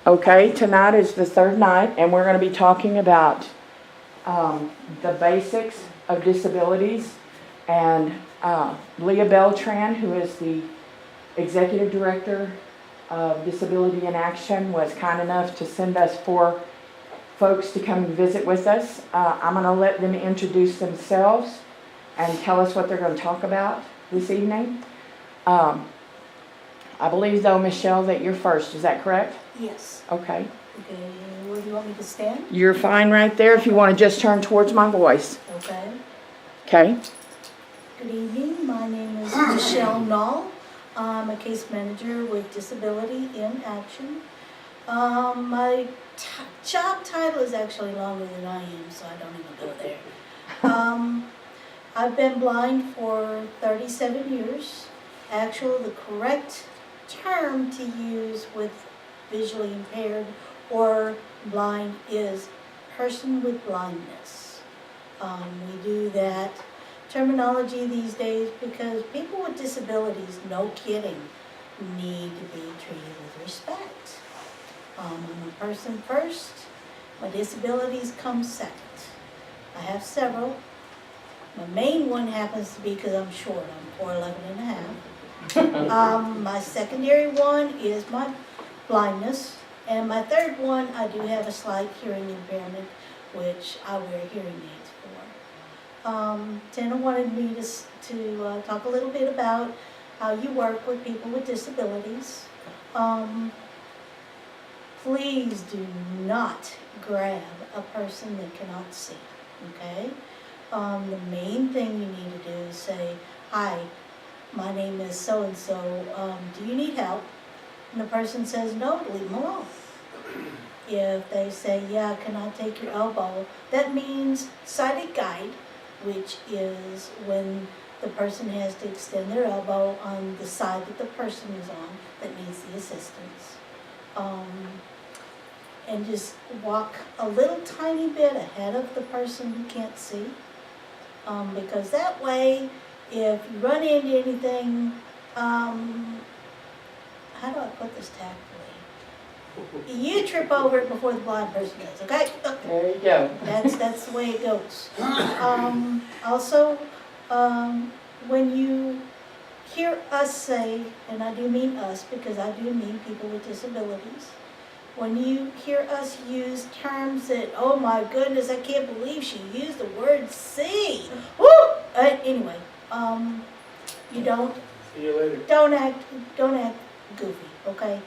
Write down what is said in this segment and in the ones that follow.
Okay, tonight is the third night, and we're going to be talking about the basics of disabilities. And Leah Beltran, who is the Executive Director of Disability in Action, was kind enough to send us 4 folks to come and visit with us. I'm going to let them introduce themselves and tell us what they're going to talk about this evening. I believe, though, Michelle, that you're first. Is that correct? Yes. Okay. Okay, where do you want me to stand? You're fine right there if you want to just turn towards my voice. Okay. Okay? Good evening. My name is Michelle Knoll. I'm a case manager with Disability in Action. My job title is actually longer than I am, so I don't even go there. I've been blind for 37 years. Actually, the correct term to use with visually impaired or blind is person with blindness. We do that terminology these days because people with disabilities, no kidding, need to be treated with respect. I'm a person first, my disabilities come second. I have several. My main one happens to be because I'm short, I'm 4'11" and a half. My secondary one is my blindness, and my third one, I do have a slight hearing impairment, which I wear hearing aids for. Tina wanted me to talk a little bit about how you work with people with disabilities. Please do not grab a person that cannot see, okay? The main thing you need to do is say, hi, my name is so-and-so, do you need help? And the person says no, leave them alone. If they say, yeah, can I take your elbow? That means sighted guide, which is when the person has to extend their elbow on the side that the person is on that needs the assistance. And just walk a little tiny bit ahead of the person who can't see. Because that way, if you run into anything, how do I put this tactfully? You trip over it before the blind person does, okay? There you go. That's the way it goes. Also, when you hear us say, and I do mean us because I do mean people with disabilities, when you hear us use terms that, oh my goodness, I can't believe she used the word see. Woo! Anyway, you don't. See you later. Don't act goofy, okay?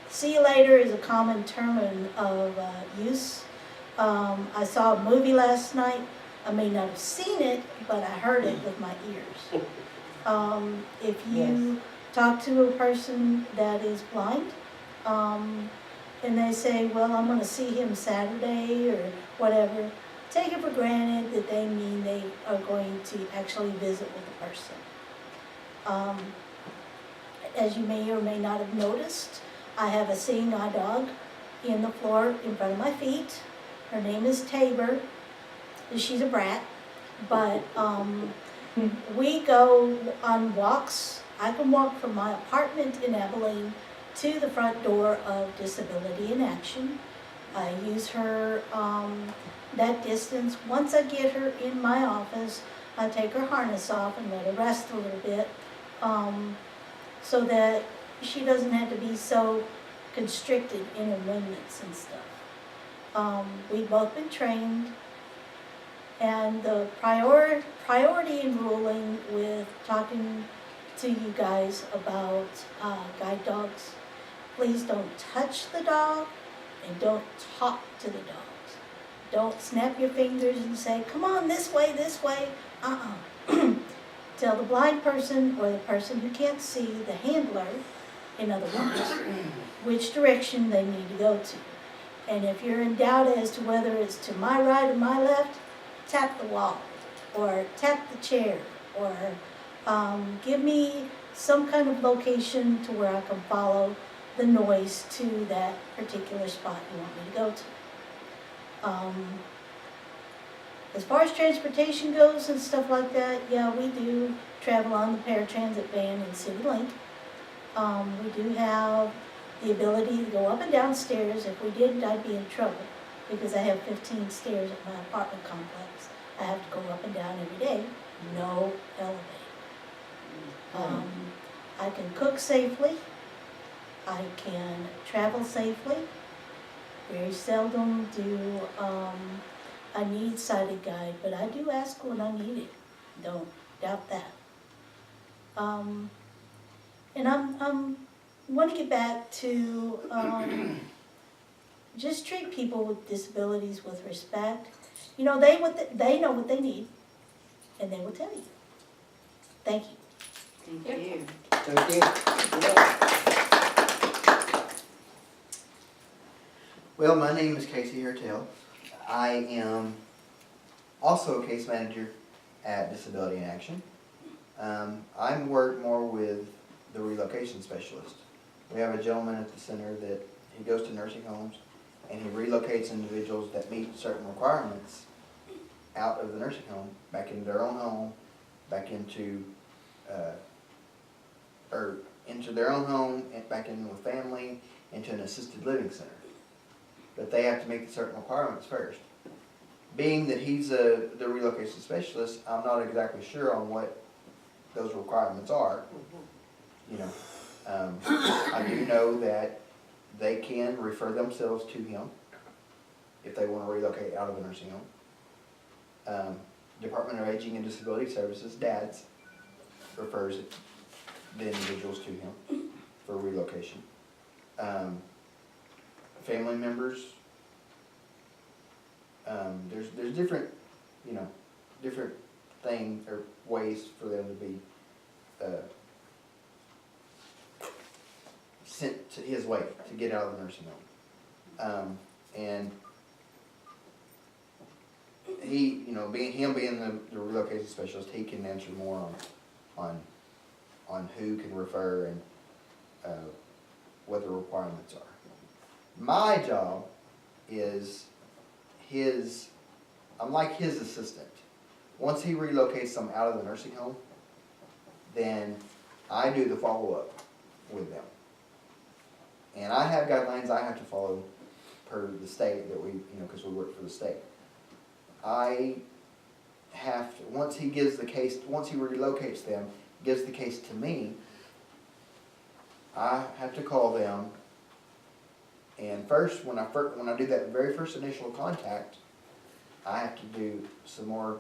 See you later is a common term of use. I saw a movie last night. I may not have seen it, but I heard it with my ears. If you talk to a person that is blind, and they say, well, I'm going to see him Saturday or whatever, take it for granted that they mean they are going to actually visit with the person. As you may or may not have noticed, I have a seeing eye dog in the floor in front of my feet. Her name is Tabor. She's a brat, but we go on walks. I can walk from my apartment in Abilene to the front door of Disability in Action. I use her that distance. Once I get her in my office, I take her harness off and let her rest a little bit so that she doesn't have to be so constricted in her movements and stuff. We've both been trained, and the priority in ruling with talking to you guys about guide dogs, please don't touch the dog and don't talk to the dogs. Don't snap your fingers and say, come on, this way, this way. Tell the blind person or the person who can't see, the handler, in other words, which direction they need to go to. And if you're in doubt as to whether it's to my right or my left, tap the wall or tap the chair or give me some kind of location to where I can follow the noise to that particular spot you want me to go to. As far as transportation goes and stuff like that, yeah, we do travel on the paratransit van in CityLink. We do have the ability to go up and down stairs. If we didn't, I'd be in trouble, because I have 15 stairs at my apartment complex. I have to go up and down every day, no elevator. I can cook safely, I can travel safely. Very seldom do I need sighted guide, but I do ask when I need it. Don't doubt that. And I'm want to get back to just treat people with disabilities with respect. You know, they know what they need, and they will tell you. Thank you. Thank you. Thank you. Well, my name is Casey Hertel. I am also a case manager at Disability in Action. I work more with the relocation specialist. We have a gentleman at the center that he goes to nursing homes and he relocates individuals that meet certain requirements out of the nursing home, back into their own home, back into into their own home, and back in with family, into an assisted living center. But they have to meet certain requirements first. Being that he's the relocation specialist, I'm not exactly sure on what those requirements are. You know, I do know that they can refer themselves to him if they want to relocate out of a nursing home. Department of Aging and Disability Services, DADS, refers the individuals to him for relocation. Family members, there's different, you know, different things or ways for them to be sent to his way to get out of the nursing home. And he, you know, being the relocation specialist, he can answer more on who can refer and what the requirements are. My job is I'm like his assistant. Once he relocates them out of the nursing home, then I do the follow-up with them. And I have guidelines I have to follow per the state that we, you know, because we work for the state. I have to, once he relocates them, gives the case to me, I have to call them. And first, when I do that very first initial contact, I have to do some more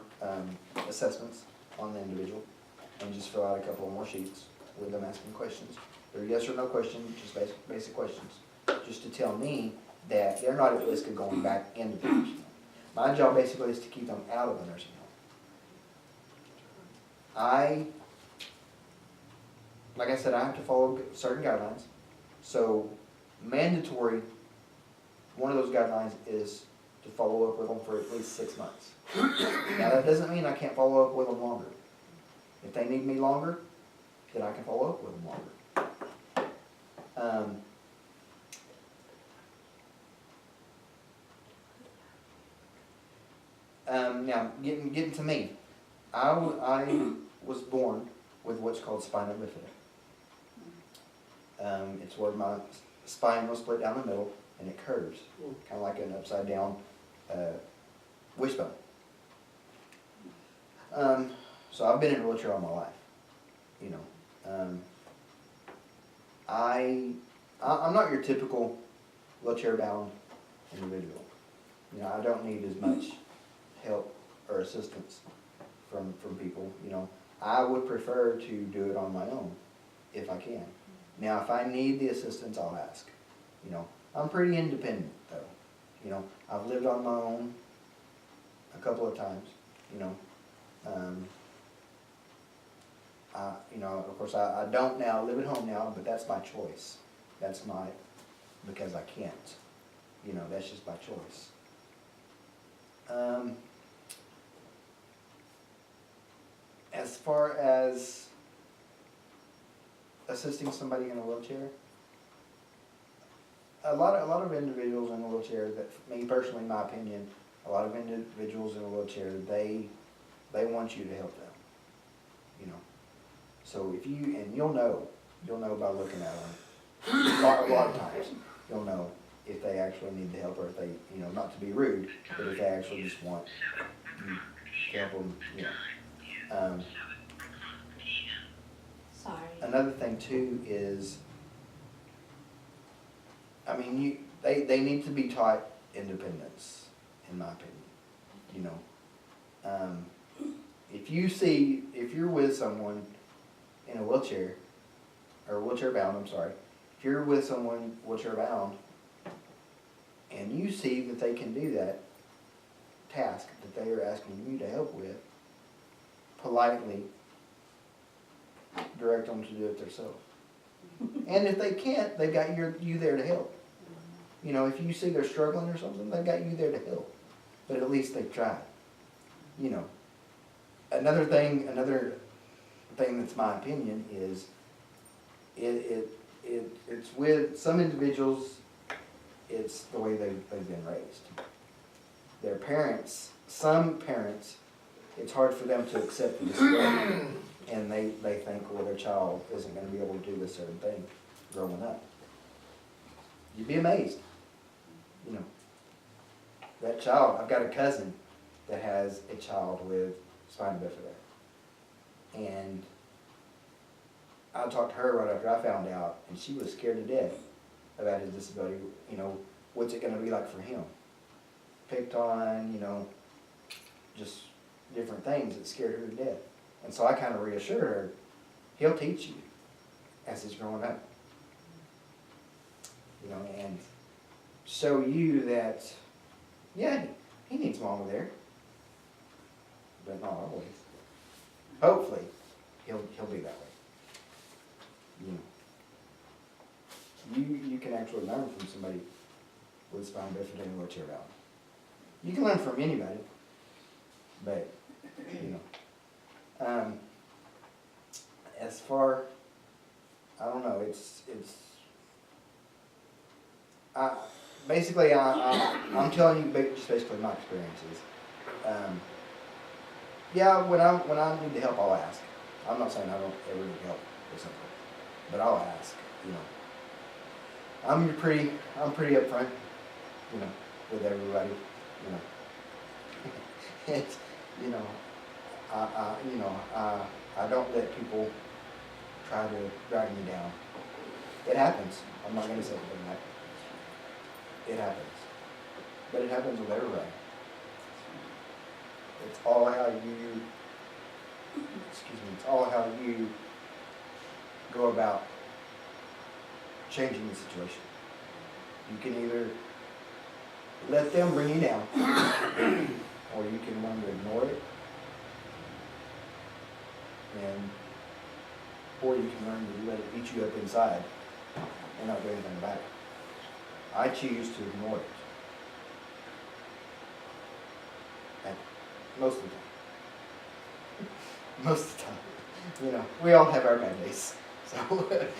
assessments on the individual and just fill out a couple of more sheets with them asking questions. They're yes or no questions, just basic questions, just to tell me that they're not at risk of going back into the nursing home. My job basically is to keep them out of the nursing home. Like I said, I have to follow certain guidelines. So mandatory, one of those guidelines is to follow up with them for at least 6 months. Now that doesn't mean I can't follow up with them longer. If they need me longer, then I can follow up with them longer. Now, getting to me, I was born with what's called spina bifida. It's where my spine was split down the middle and it curves, kind of like an upside down wishbone. So I've been in a wheelchair all my life, you know. I'm not your typical wheelchair bound individual. You know, I don't need as much help or assistance from people, you know. I would prefer to do it on my own if I can. Now, if I need the assistance, I'll ask. You know, I'm pretty independent though. You know, I've lived on my own a couple of times, you know. You know, of course, I don't now live at home now, but that's my choice. That's because I can't. You know, that's just my choice. As far as assisting somebody in a wheelchair, a lot of individuals in a wheelchair, that me personally, in my opinion, a lot of individuals in a wheelchair, they want you to help them. You know. So if you'll know by looking at them a lot of times, you'll know if they actually need the help or if they, not to be rude, but if they actually just want you to help them, Sorry. Another thing too is, they need to be taught independence, in my opinion, if you're with someone in a wheelchair, or wheelchair bound, I'm sorry, if you're with someone wheelchair bound, and you see that they can do that task that they are asking you to help with, politely direct them to do it themselves. And if they can't, they've got you there to help. If you see they're struggling or something, they've got you there to help. But at least they've tried. Another thing that's my opinion is it's with some individuals, it's the way they've been raised. Their parents, some parents, it's hard for them to accept the disability, and they think, well, their child isn't going to be able to do this certain thing growing up. You'd be amazed. That child, I've got a cousin that has a child with spina bifida. And I talked to her right after I found out, and she was scared to death about his disability. What's it going to be like for him? Picked on, just different things that scared her to death. And so I kind of reassured her, he'll teach you as he's growing up. And show you that, yeah, he needs mama there, but not always. Hopefully, he'll be that way. You can actually learn from somebody with spina bifida and wheelchair bound. You can learn from anybody, but as far, I don't know, I'm telling you just basically my experiences. Yeah, when I need to help, I'll ask. I'm not saying I don't ever need help or something, but I'll ask. I'm pretty upfront, with everybody. It's, I don't let people try to drag me down. It happens. I'm not going to say it doesn't happen. It happens. But it happens with everybody. It's all how you go about changing the situation. You can either let them bring you down, or you can learn to ignore it, or you can learn to let it eat you up inside and not do anything about it. I choose to ignore it. And most of the time. Most of the time. We all have our bad days. So, but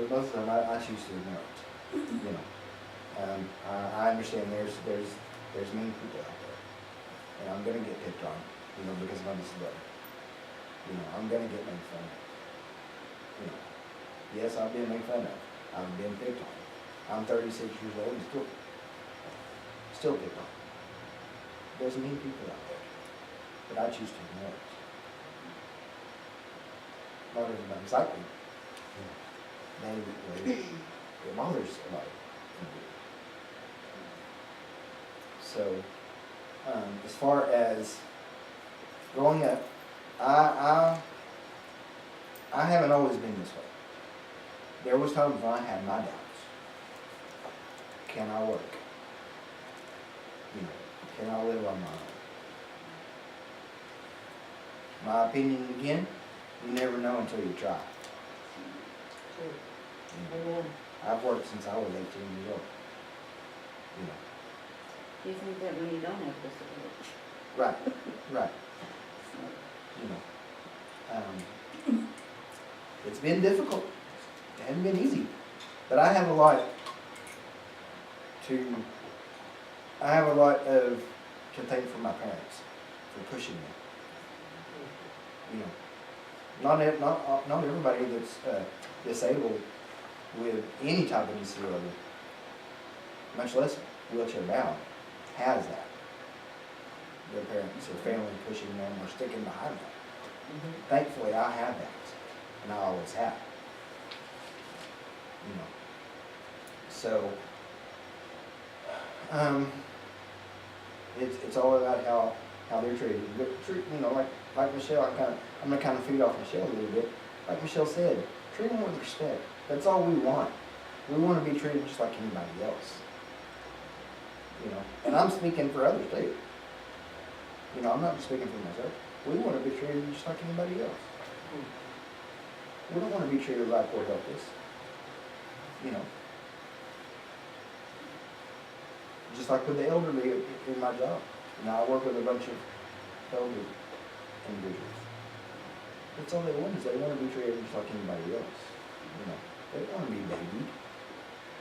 most of the time I choose to ignore it. I understand there's mean people out there. And I'm going to get picked on, because of my disability. I'm going to get made fun of. Yes, I've been made fun of. I've been picked on. I'm 36 years old and still picked on. There's mean people out there, but I choose to ignore it. Not everybody's like me. It bothers a lot of people. So, as far as growing up, I haven't always been this way. There was times when I had my doubts. Can I work? Can I live on my own? My opinion again, you never know until you try. I've worked since I was 18 years old. Do you think that when you don't have disability? Right. It's been difficult. It hasn't been easy. But I have a lot to thank for my parents for pushing me. Not everybody that's disabled with any type of disability, much less wheelchair bound, has that. Their parents or family pushing them or sticking behind them. Thankfully, I have that, and I always have. You know. So, it's all about how they're treated. But, you know, like Michelle, I'm gonna kind of feed off Michelle a little bit. Like Michelle said, treat them with respect. That's all we want. We want to be treated just like anybody else. You know, and I'm speaking for others too. You know, I'm not just speaking for myself. We want to be treated just like anybody else. We don't want to be treated like we're helpless. You know. Just like with the elderly in my job. You know, I work with a bunch of elderly individuals. That's all they want is they want to be treated just like anybody else. You know, they don't want to be babied.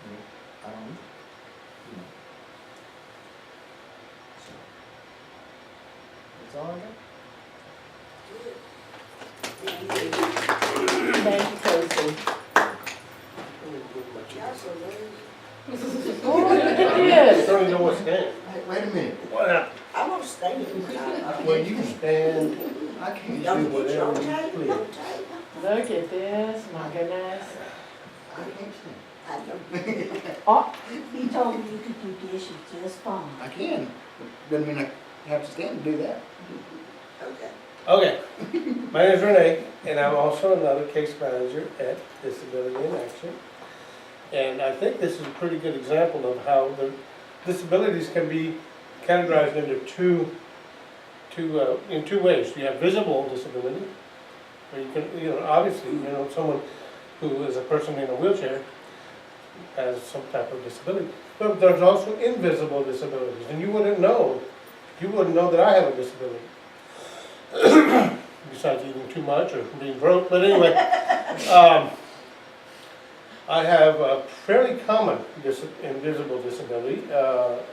You know, I don't. You know. So that's all I got. Thank you, Casey. Yes, Oh, look at this. don't even know what's standing. Hey, wait a minute. What? I'm gonna stay. Well, you can stand, I can't. do Don't get your whatever you tape, please. no tape. Look at this, my goodness. I can't stand. I don't. Oh, He told me you could do dishes just fine. I can. Doesn't mean I have to stand to do that. Okay. Okay, my name is Renee, and I'm also another case manager at Disability in Action. And I think this is a pretty good example of how the disabilities can be categorized into in two ways. You have visible disability, where you can, you know, obviously, you know, someone who is a person in a wheelchair has some type of disability. But there's also invisible disabilities, and you wouldn't know that I have a disability. Besides eating too much or being broke, but anyway, I have a fairly common invisible disability of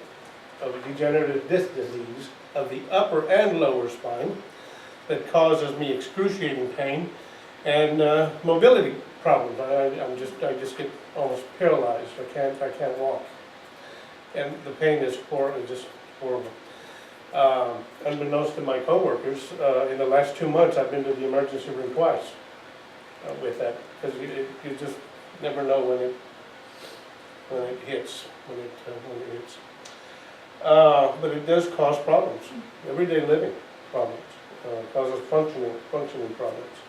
a degenerative disc disease of the upper and lower spine that causes me excruciating pain and mobility problems. I just get almost paralyzed. I can't walk, and the pain is just horrible. Unbeknownst to my coworkers, in the last 2 months, I've been to the emergency room twice with that, because you just never know when it hits. But it does cause problems, everyday living problems, causes functioning problems.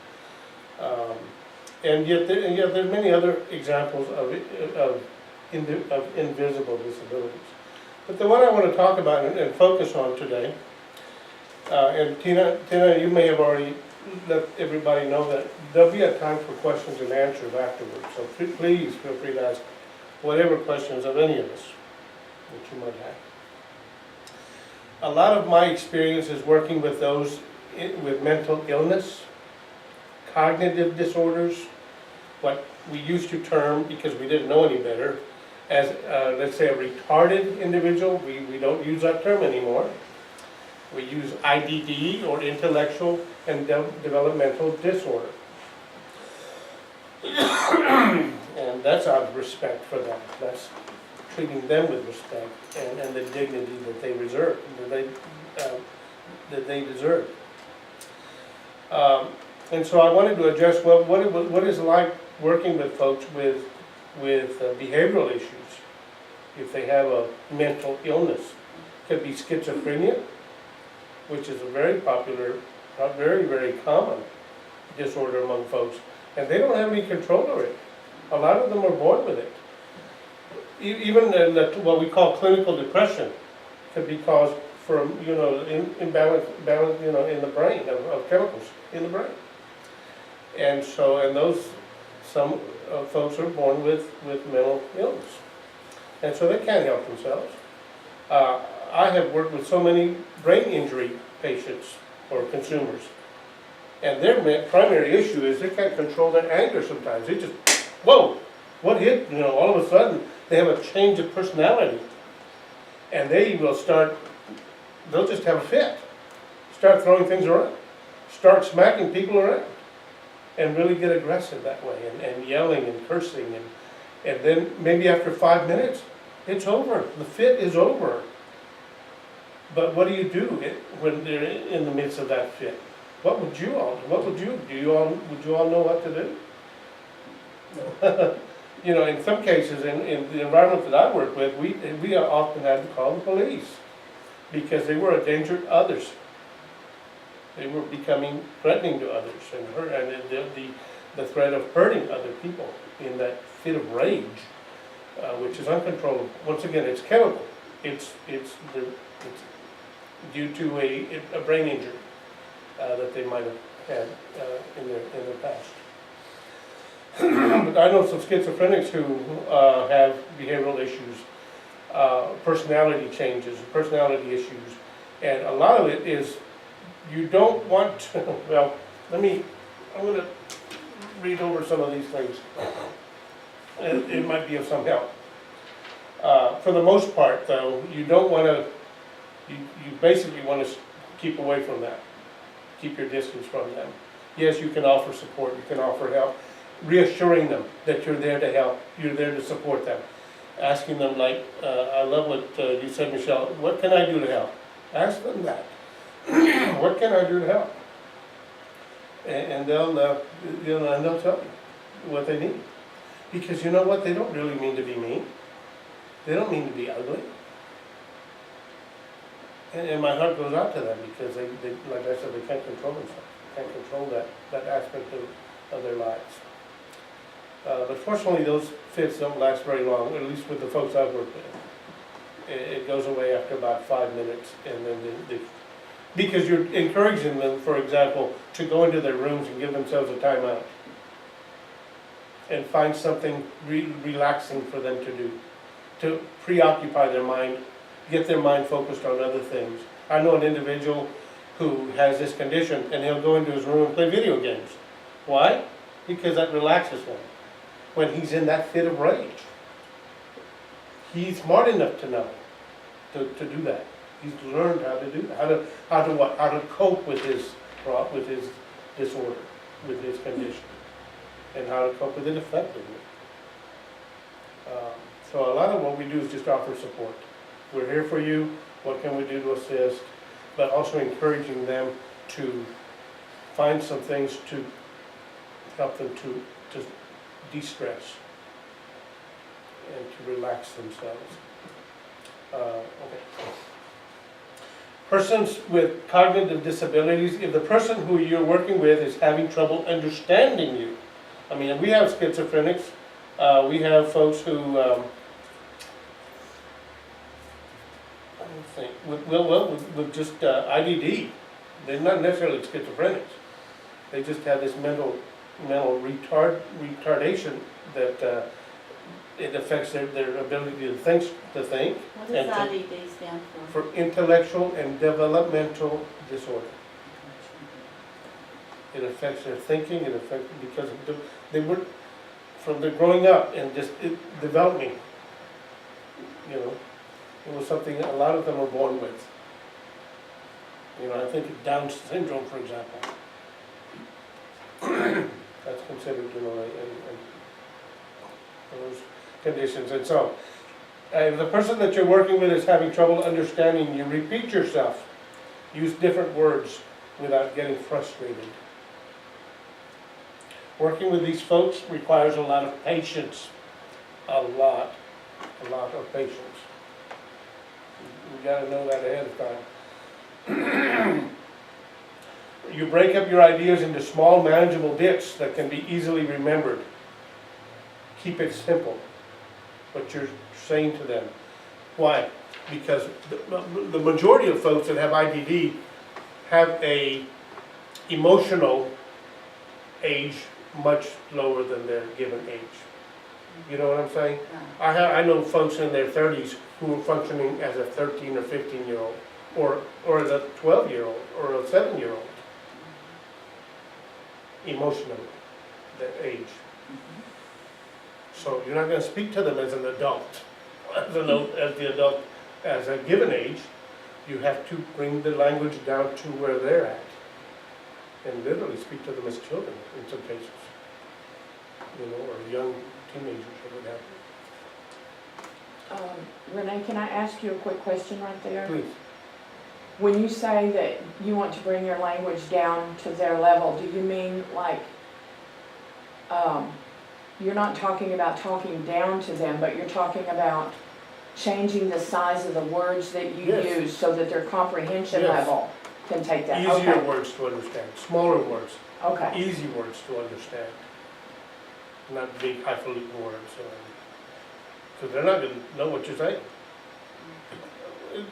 And yet there's many other examples of invisible disabilities. But the one I want to talk about and focus on today, and Tina, you may have already let everybody know that there'll be a time for questions and answers afterwards. So please feel free to ask whatever questions of any of us that you might have. A lot of my experience is working with those with mental illness, cognitive disorders, what we used to term, because we didn't know any better, as, let's say, a retarded individual. We don't use that term anymore. We use IDD, or intellectual and developmental disorder. And that's out of respect for them. That's treating them with respect and the dignity that they deserve. And so I wanted to address what is it like working with folks with behavioral issues, if they have a mental illness. It could be schizophrenia, which is a very popular, very, very common disorder among folks, and they don't have any control over it. A lot of them are born with it. Even what we call clinical depression could be caused from, imbalance, in the brain, of chemicals in the brain. And so, some folks are born with mental illness. And so they can't help themselves. I have worked with so many brain injury patients or consumers, and their primary issue is they can't control their anger sometimes. They just, whoa, what hit? All of a sudden they have a change of personality, and they'll just have a fit, start throwing things around, start smacking people around, and really get aggressive that way, and yelling and cursing And then maybe after 5 minutes, it's over, the fit is over. But what do you do when they're in the midst of that fit? What would you all would you all know what to do? You know, in some cases, in the environment that I work with, we are often had to call the police because they were a danger to others. They were becoming threatening to others and the threat of hurting other people in that fit of rage, which is uncontrollable. Once again, it's chemical. It's due to a brain injury that they might have had in their past. But I know some schizophrenics who have behavioral issues, personality changes, personality issues, and a lot of it is you don't want to, well, I'm going to read over some of these things. It might be of some help. For the most part, though, you don't want to, you basically want to keep away from that. Keep your distance from them. Yes, you can offer support, you can offer help, reassuring them that you're there to help, you're there to support them. Asking them like, I love what you said, Michelle, what can I do to help? Ask them that. What can I do to help? And they'll tell you what they need. Because you know what, they don't really mean to be mean. They don't mean to be ugly. And my heart goes out to them because they like I said, they can't control themselves. They can't control that aspect of their lives. But fortunately, those fits don't last very long, at least with the folks I've worked with. It goes away after about 5 minutes, and then because you're encouraging them, for example, to go into their rooms and give themselves a timeout and find something relaxing for them to do, to preoccupy their mind, get their mind focused on other things. I know an individual who has this condition, and he'll go into his room and play video games. Why? Because that relaxes him when he's in that fit of rage. He's smart enough to know to do that. He's learned how to do that, how to cope with his disorder, with his condition, and how to cope with it effectively. So a lot of what we do is just offer support. We're here for you. What can we do to assist? But also encouraging them to find some things to help them to de-stress and to relax themselves. Okay. Persons with cognitive disabilities, if the person who you're working with is having trouble understanding you, I mean, we have schizophrenics, we have folks who, with just IDD, they're not necessarily schizophrenics. They just have this mental retardation that it affects their ability to think. What does IDD stand for? For intellectual and developmental disorder. It affects their thinking, it affects, because they were, from their growing up and just developing, you know, it was something that a lot of them were born with. You know, I think of Down syndrome, for example. That's considered, you know, those conditions. And so, if the person that you're working with is having trouble understanding you, repeat yourself. Use different words without getting frustrated. Working with these folks requires a lot of patience. A lot of patience. You gotta know that ahead of time. You break up your ideas into small, manageable bits that can be easily remembered. Keep it simple, what you're saying to them. Why? Because the majority of folks that have IDD have a emotional age much lower than their given age. You know what I'm saying? I know folks in their 30s who are functioning as a 13 or 15-year-old, or as a 12-year-old, or a 7-year-old. Emotionally, that age. So you're not going to speak to them as an adult, as a given age. You have to bring the language down to where they're at, and literally speak to them as children in some cases, you know, or young teenagers or whatever. Renee, can I ask you a quick question right there? Please. When you say that you want to bring your language down to their level, do you mean like, you're not talking about talking down to them, but you're talking about changing the size of the words that you Yes. use so that their comprehension Yes. level can take that? Easier Okay. words to understand, smaller words, Okay, easy words to understand. Not big highfalutin words, because they're not gonna know what you're saying.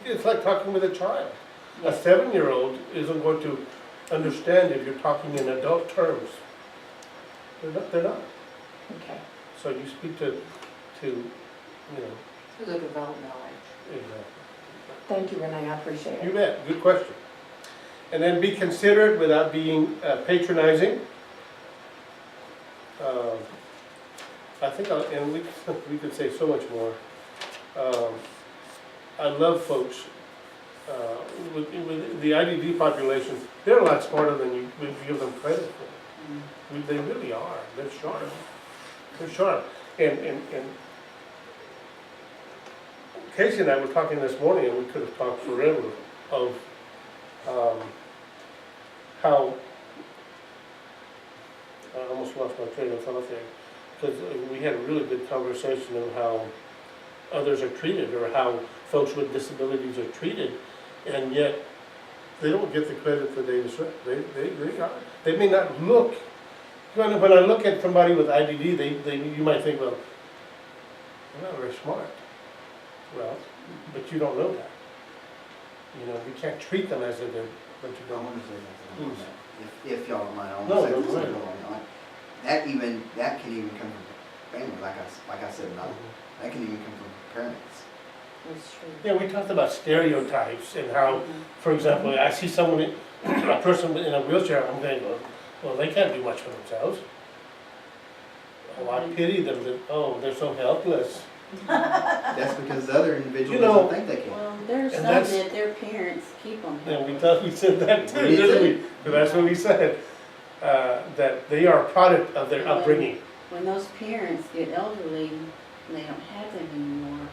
It's like talking with a child. A yes, 7-year-old isn't going to understand if you're talking in adult terms. They're not. okay. So you speak to, you know, To the developmental age. Thank you, Renee, I appreciate you it. bet, good question. And then be considerate without being patronizing. I think, and we could say so much more. I love folks, with the IDD population, they're a lot smarter than you would give them credit for. They really are, they're sharp. They're sharp. And Casey and I were talking this morning, and we could have talked forever, of how, I almost lost my train of thought there, because we had a really good conversation of how others are treated, or how folks with disabilities are treated, and yet they don't get the credit that they deserve. They may not look, when I look at somebody with IDD, you might think, well, they're not very smart. Well, but you don't know that. You know, we can't treat them as they do, but you I don't. want to say something on that, if y'all don't mind, I No, want to no, say go ahead. something on that. That can even come from family, like I said, that can even come from parents. That's true. Yeah, we talked about stereotypes and how, for example, I see someone, a person in a wheelchair, I'm going, well, they can't do much for themselves. Oh, I pity them, they're so helpless. That's because the other individuals You know- don't think they can. Well, there's And some that's- that their parents keep them. And we thought we said that too, We didn't did. we? But that's what we said, that they are a product of their upbringing. When those parents get elderly, and they don't have them anymore,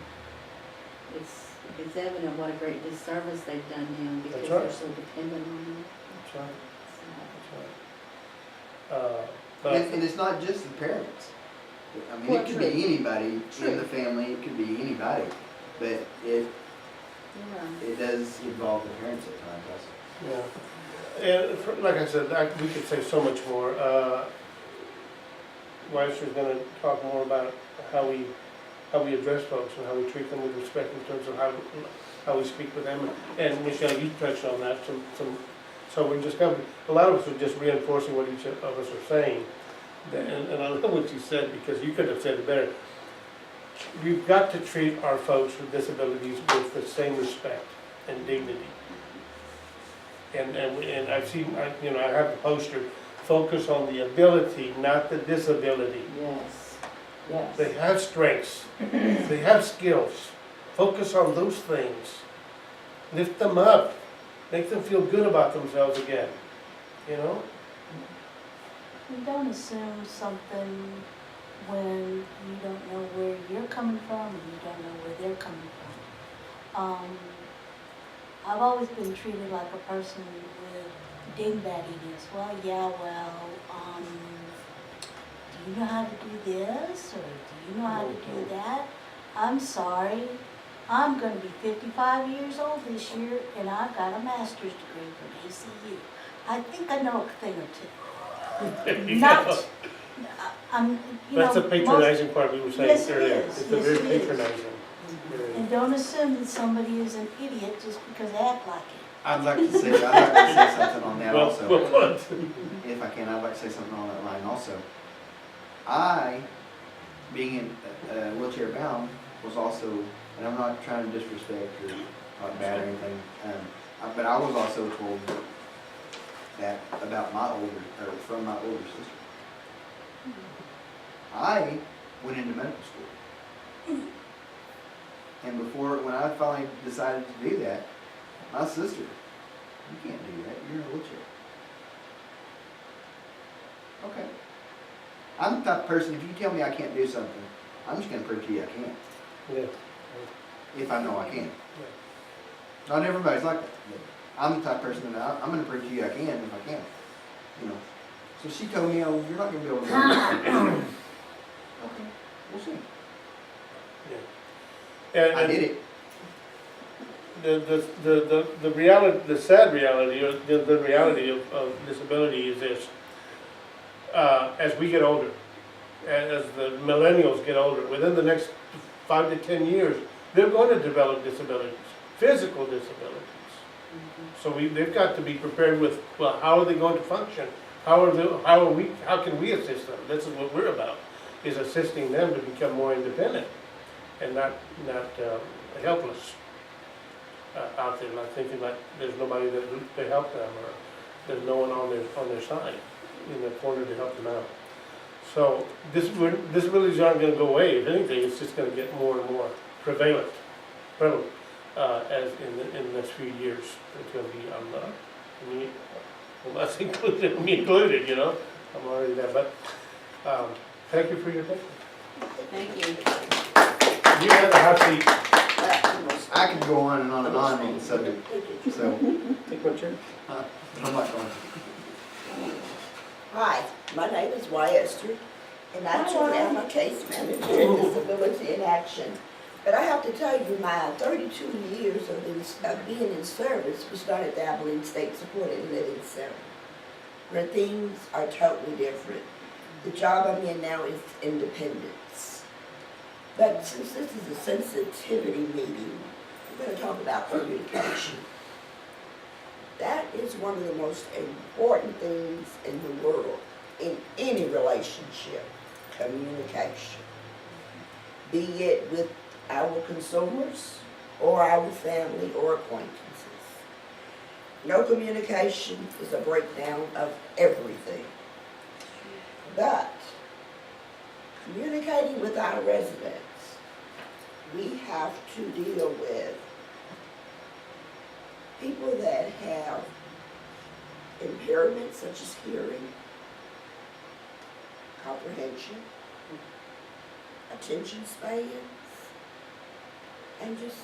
it's evident what a great disservice they've done them because That's right. they're so dependent on them. That's right, So, that's right. But, And it's not just the parents. I mean, Well, it could true. be anybody in True. the family, it could be anybody, but it you're right. it does involve the parents at times also. yeah, and like I said, we could say so much more. Weiser's gonna talk more about how we address folks and how we treat them with respect in terms of how we speak with them. And Michelle, you touched on that, so we're just kind of, a lot of us are just reinforcing what each of us are saying. And I love what you said, because you could have said it better. We've got to treat our folks with disabilities with the same respect and dignity. And I've seen, I have the poster, focus on the ability, not the disability. Yes, yes. They have strengths, they have skills. Focus on those things. Lift them up, make them feel good about themselves again, you know? You don't assume something when you don't know where you're coming from and you don't know where they're coming from. I've always been treated like a person with dingbattiness. Well, yeah, do you know how to do this, or do you know how to do that? I'm sorry, I'm gonna be 55 years old this year, and I've got a master's degree from ACU. I think I know a thing or two. Not, I'm, you know. That's the most- patronizing part we were saying Yes, it earlier. is. It's a Yes, very it is. patronizing. And don't assume that somebody is an idiot just because they act like it. I'd like to say something on that Well, also. well, If I can, I'd like to say something on that line also. I, being in wheelchair bound, was also, and I'm not trying to disrespect or talk bad or anything, but I was also told that about from my older sister. I went into medical school. And when I finally decided to do that, my sister, you can't do that, you're in a wheelchair. Okay. I'm the type of person, if you tell me I can't do something, I'm just gonna prove to you I can, Yeah. if I know I can. Not everybody's like that, but I'm the type of person that I'm gonna prove to you I can if I can, you know. So she told me, oh, you're not gonna be able to do it. Okay, we'll see. And, I did it. The reality, the sad reality, or the reality of disability is this. As we get older, as the millennials get older, within the next 5 to 10 years, they're going to develop disabilities, physical disabilities. So they've got to be prepared with, well, how are they going to function? How can we assist them? This is what we're about, is assisting them to become more independent and not helpless out there, not thinking like there's nobody to help them, or there's no one on their side in the corner to help them out. So disabilities aren't going to go away. If anything, it's just going to get more and more prevalent as in the next few years. It's going to be us included, me included, you know. I'm already there, but thank you for your attention. Thank you. You have a hot seat. I could go on and on and on on the subject, so Take my chair. I'm not going. Hi, my name is Esther, and I too am a case manager in Disability in Action. But I have to tell you, my 32 years of being in service, we started at the Abilene State Supported Living Center, where things are totally different. The job I'm in now is independence. But since this is a sensitivity meeting, we're going to talk about communication. That is one of the most important things in the world, in any relationship, communication. Be it with our consumers, or our family, or acquaintances. No communication is a breakdown of everything. But, communicating with our residents, we have to deal with people that have impairments such as hearing, comprehension, attention spans, and just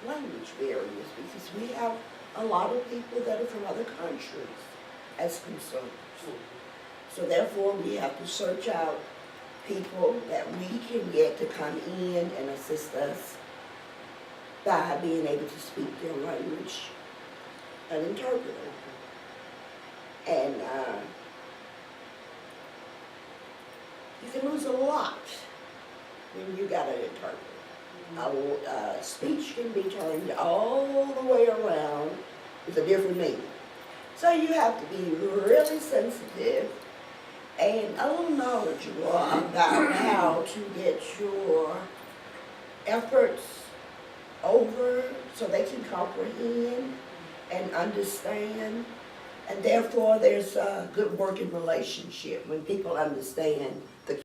language barriers, because we have a lot of people that are from other countries as consumers. So therefore, we have to search out people that we can get to come in and assist us by being able to speak their language, an interpreter. And you can lose a lot when you got an interpreter. Speech can be turned all the way around with a different meaning. So you have to be really sensitive and a little knowledgeable about how to get your efforts over so they can comprehend and understand. And therefore, there's a good working relationship when people understand the